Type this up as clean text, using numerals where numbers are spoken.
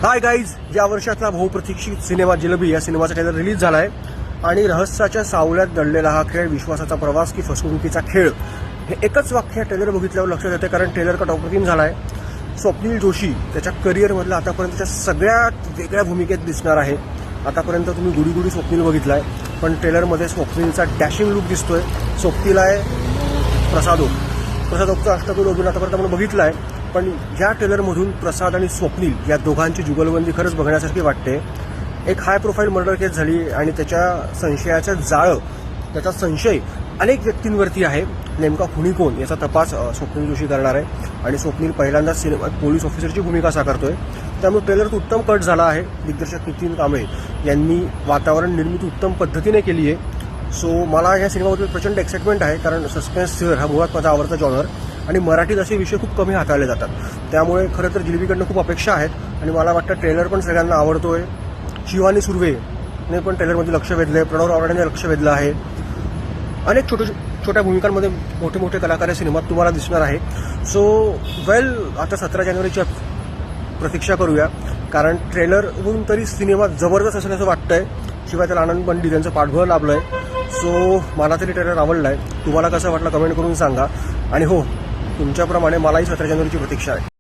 Hi guys, या वर्षातला बहुप्रतीक्षित सिनेमा जिलेबी या सिनेमाचा ट्रेलर रिलीज झाला आहे आणि रहस्याच्या सावल्यात दडलेला हा खेळ विश्वासाचा प्रवास की फसवणुकीचा खेळ हे एकच वाक्य ट्रेलर बघितल्यावर लक्षात येते. कारण ट्रेलर कट अप्रतिम झाला आहे. स्वप्नील जोशी त्याच्या करिअरमधला आतापर्यंतच्या सगळ्यात वेगळ्या भूमिकेत दिसणार आहे. आतापर्यंत तुम्ही गुडी गुडी स्वप्नील बघितलाय, पण ट्रेलरमध्ये स्वप्नीलचा डॅशिंग लुक दिसतोय. सोबतीला आहे प्रसाद ओकचा अष्टपैलू अभिनय आतापर्यंत आपण बघितला आहे. पण या ट्रेलरमधून प्रसाद आणि स्वप्नील या दोघांची जुगलबंदी खरंच बघण्यासारखी वाटते. एक हाय प्रोफाईल मर्डर केस झाली आणि त्याच्या संशयाचं जाळं, त्याचा संशय अनेक व्यक्तींवरती आहे. नेमका खुनी कोण याचा तपास स्वप्नील जोशी करणार आहे आणि स्वप्नील पहिल्यांदाच सिनेमात पोलीस ऑफिसरची भूमिका साकारतोय. त्यामुळे ट्रेलर उत्तम कट झाला आहे. दिग्दर्शक नितीन कांबळे यांनी वातावरण निर्मिती उत्तम पद्धतीने केली आहे. सो मला या सिनेमाबद्दल प्रचंड एक्साइटमेंट आहे. कारण सस्पेन्स थ्रिलर हा मुळात माझा आवडता जॉनर आणि मराठीत असे विषय खूप कमी हाताळले जातात. त्यामुळे खरं तर जिलेबीकडनं खूप अपेक्षा आहेत आणि मला वाटतं ट्रेलर पण सगळ्यांना आवडतोय. शिवानी सुर्वेने पण ट्रेलरमध्ये लक्ष वेधलं आहे. प्रणव रावडेने लक्ष वेधलं आहे. अनेक छोट्या भूमिकांमध्ये मोठे मोठे कलाकार या सिनेमात तुम्हाला दिसणार आहे. सो आता 17 जानेवारीची प्रतीक्षा करूया. कारण ट्रेलरहून तरी सिनेमा जबरदस्त असल्याचं वाटतंय. शिवाय त्याला आनंद पंडित यांचं पाठबळ लाभलं आहे. सो मला तरी ट्रेलर आवडला आहे. तुम्हाला कसं वाटलं कमेंट करून सांगा. आणि हो, तुमच्याप्रमाणे मलाही 17 जानेवारीची प्रतीक्षा आहे.